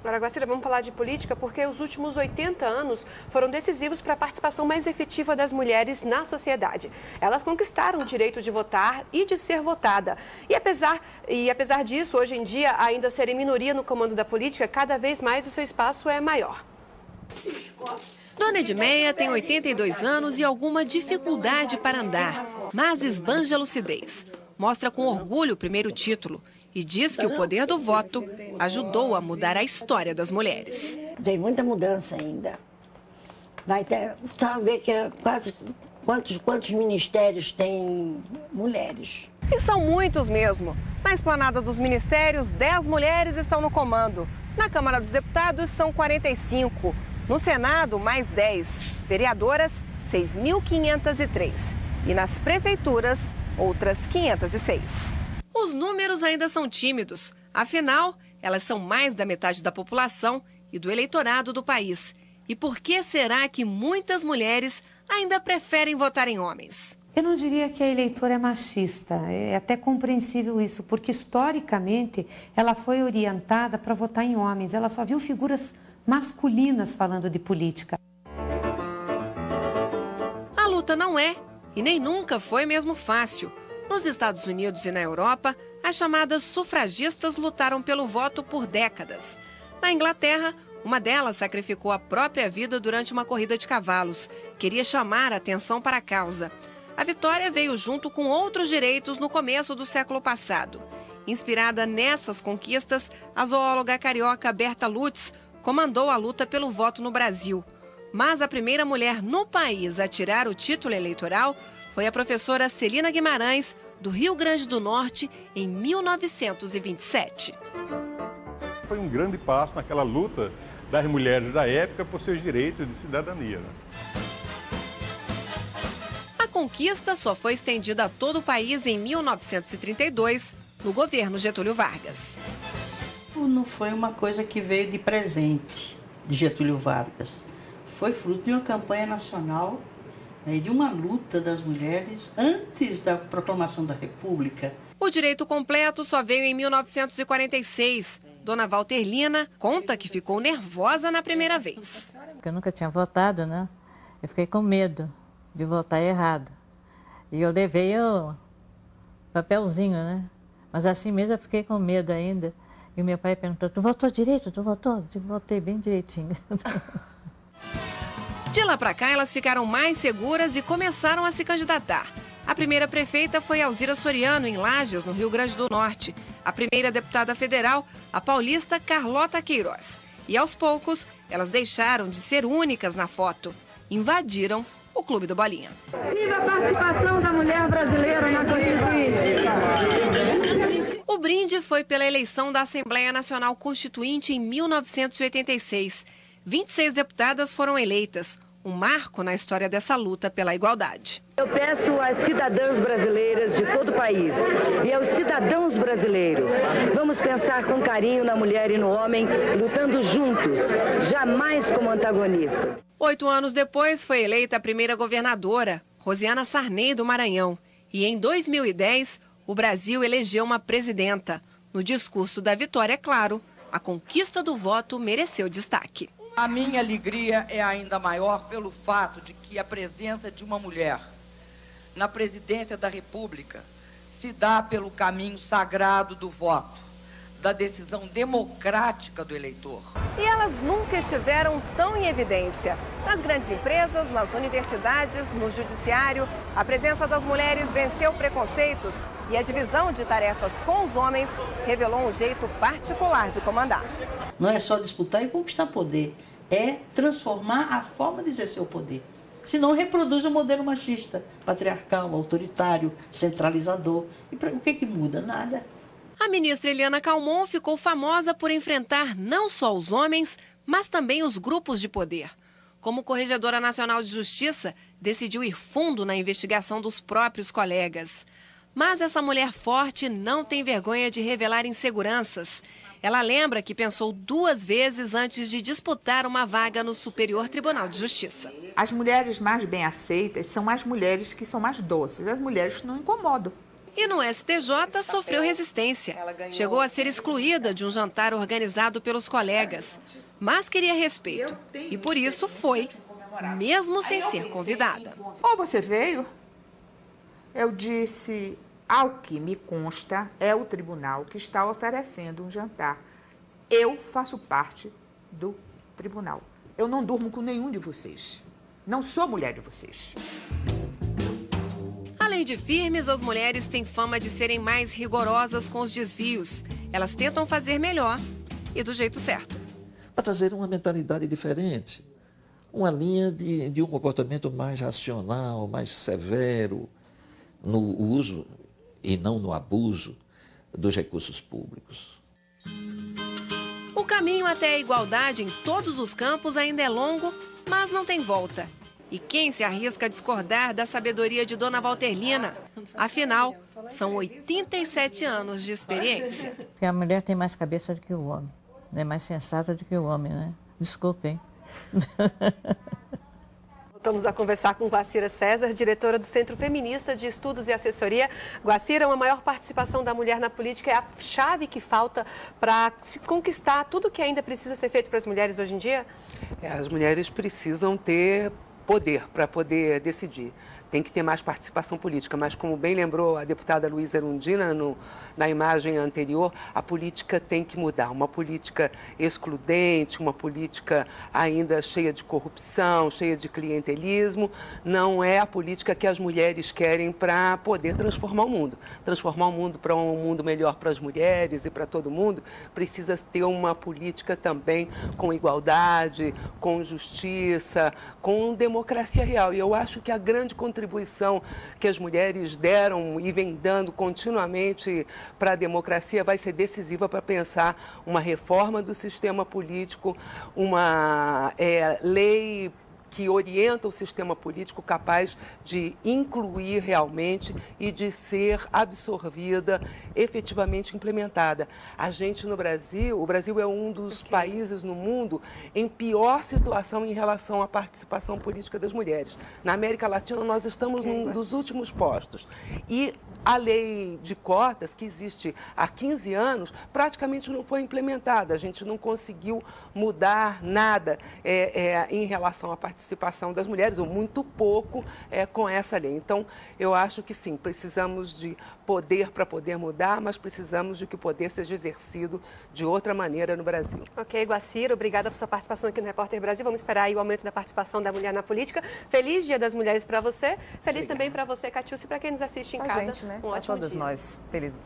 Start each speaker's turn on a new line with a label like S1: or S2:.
S1: Agora, Guacira, vamos falar de política porque os últimos 80 anos foram decisivos para a participação mais efetiva das mulheres na sociedade. Elas conquistaram o direito de votar e de ser votada. E apesar disso, hoje em dia, ainda serem minoria no comando da política, cada vez mais o seu espaço é maior.
S2: Dona Edmeia tem 82 anos e alguma dificuldade para andar, mas esbanja a lucidez. Mostra com orgulho o primeiro título e diz que o poder do voto ajudou a mudar a história das mulheres.
S3: Tem muita mudança ainda. Vai ter, sabe que quase quantos ministérios tem mulheres?
S2: E são muitos mesmo. Na esplanada dos ministérios, 10 mulheres estão no comando. Na Câmara dos Deputados, são 45. No Senado, mais 10. Vereadoras, 6.503. E nas prefeituras, outras 506. Os números ainda são tímidos. Afinal, elas são mais da metade da população e do eleitorado do país. E por que será que muitas mulheres ainda preferem votar em homens?
S4: Eu não diria que a eleitora é machista, é até compreensível isso, porque historicamente ela foi orientada para votar em homens, ela só viu figuras masculinas falando de política.
S2: A luta não é, e nem nunca foi mesmo fácil. Nos Estados Unidos e na Europa, as chamadas sufragistas lutaram pelo voto por décadas. Na Inglaterra, uma delas sacrificou a própria vida durante uma corrida de cavalos. Queria chamar a atenção para a causa. A vitória veio junto com outros direitos no começo do século passado. Inspirada nessas conquistas, a zoóloga carioca Berta Lutz comandou a luta pelo voto no Brasil. Mas a primeira mulher no país a tirar o título eleitoral foi a professora Celina Guimarães, do Rio Grande do Norte, em 1927.
S5: Foi um grande passo naquela luta das mulheres da época por seus direitos de cidadania.
S2: A conquista só foi estendida a todo o país em 1932, no governo Getúlio Vargas.
S6: Não foi uma coisa que veio de presente de Getúlio Vargas. Foi fruto de uma campanha nacional, de uma luta das mulheres antes da proclamação da República.
S2: O direito completo só veio em 1946. Dona Valterlina conta que ficou nervosa na primeira vez.
S7: Eu nunca tinha votado, né? Eu fiquei com medo de votar errado. E eu levei o papelzinho, né? Mas assim mesmo eu fiquei com medo ainda. E meu pai perguntou, tu votou direito? Tu votou? Eu votei bem direitinho.
S2: De lá para cá, elas ficaram mais seguras e começaram a se candidatar. A primeira prefeita foi Alzira Soriano, em Lages, no Rio Grande do Norte. A primeira deputada federal, a paulista Carlota Queiroz. E aos poucos, elas deixaram de ser únicas na foto. Invadiram o Clube do Bolinha.
S8: Viva a participação da mulher brasileira na Constituinte!
S2: O brinde foi pela eleição da Assembleia Nacional Constituinte em 1986. 26 deputadas foram eleitas, um marco na história dessa luta pela igualdade.
S8: Eu peço às cidadãs brasileiras de todo o país e aos cidadãos brasileiros, vamos pensar com carinho na mulher e no homem, lutando juntos, jamais como antagonistas.
S2: 8 anos depois, foi eleita a primeira governadora, Rosiana Sarney, do Maranhão. E em 2010, o Brasil elegeu uma presidenta. No discurso da vitória, é claro, a conquista do voto mereceu destaque.
S9: A minha alegria é ainda maior pelo fato de que a presença de uma mulher na presidência da República se dá pelo caminho sagrado do voto, da decisão democrática do eleitor.
S2: E elas nunca estiveram tão em evidência. Nas grandes empresas, nas universidades, no judiciário, a presença das mulheres venceu preconceitos e a divisão de tarefas com os homens revelou um jeito particular de comandar.
S6: Não é só disputar e conquistar poder, é transformar a forma de exercer o poder. Senão reproduz o modelo machista, patriarcal, autoritário, centralizador. E o que muda? Nada.
S2: A ministra Eliana Calmon ficou famosa por enfrentar não só os homens, mas também os grupos de poder. Como Corregedora Nacional de Justiça, decidiu ir fundo na investigação dos próprios colegas. Mas essa mulher forte não tem vergonha de revelar inseguranças. Ela lembra que pensou 2 vezes antes de disputar uma vaga no Superior Tribunal de Justiça.
S10: As mulheres mais bem aceitas são as mulheres que são mais doces, as mulheres que não incomodam.
S2: E no STJ sofreu resistência. Chegou a ser excluída de um jantar organizado pelos colegas. Mas queria respeito. E por isso foi, mesmo sem ser convidada.
S10: Ou você veio? Eu disse, ao que me consta, é o tribunal que está oferecendo um jantar. Eu faço parte do tribunal. Eu não durmo com nenhum de vocês. Não sou mulher de vocês.
S2: Além de firmes, as mulheres têm fama de serem mais rigorosas com os desvios. Elas tentam fazer melhor e do jeito certo.
S11: Para trazer uma mentalidade diferente, uma linha de um comportamento mais racional, mais severo no uso e não no abuso dos recursos públicos.
S2: O caminho até a igualdade em todos os campos ainda é longo, mas não tem volta. E quem se arrisca a discordar da sabedoria de Dona Valterlina? Afinal, são 87 anos de experiência.
S7: Porque a mulher tem mais cabeça do que o homem, é mais sensata do que o homem, né? Desculpem.
S1: Voltamos a conversar com Guacira César, diretora do Centro Feminista de Estudos e Assessoria. Guacira, uma maior participação da mulher na política é a chave que falta para se conquistar tudo que ainda precisa ser feito para as mulheres hoje em dia?
S12: As mulheres precisam ter poder para poder decidir. Tem que ter mais participação política, mas como bem lembrou a deputada Luísa Erundina na imagem anterior, a política tem que mudar. Uma política excludente, uma política ainda cheia de corrupção, cheia de clientelismo, não é a política que as mulheres querem para poder transformar o mundo. Transformar o mundo para um mundo melhor para as mulheres e para todo mundo, precisa ter uma política também com igualdade, com justiça, com democracia real. E eu acho que a grande contribuição que as mulheres deram e vem dando continuamente para a democracia vai ser decisiva para pensar uma reforma do sistema político, uma lei que orienta o sistema político capaz de incluir realmente e de ser absorvida, efetivamente implementada. A gente no Brasil, o Brasil é um dos países no mundo em pior situação em relação à participação política das mulheres. Na América Latina nós estamos num dos últimos postos. E a lei de cotas, que existe há 15 anos, praticamente não foi implementada. A gente não conseguiu mudar nada em relação à participação das mulheres, ou muito pouco com essa lei. Então, eu acho que sim, precisamos de poder para poder mudar, mas precisamos de que o poder seja exercido de outra maneira no Brasil.
S1: Ok, Guacira, obrigada por sua participação aqui no Repórter Brasil. Vamos esperar aí o aumento da participação da mulher na política. Feliz Dia das Mulheres para você. Feliz também para você, Catiúcia, e para quem nos assiste em casa.
S13: Gente, né?
S1: Um ótimo
S13: todos
S1: dia.
S13: nós. Feliz.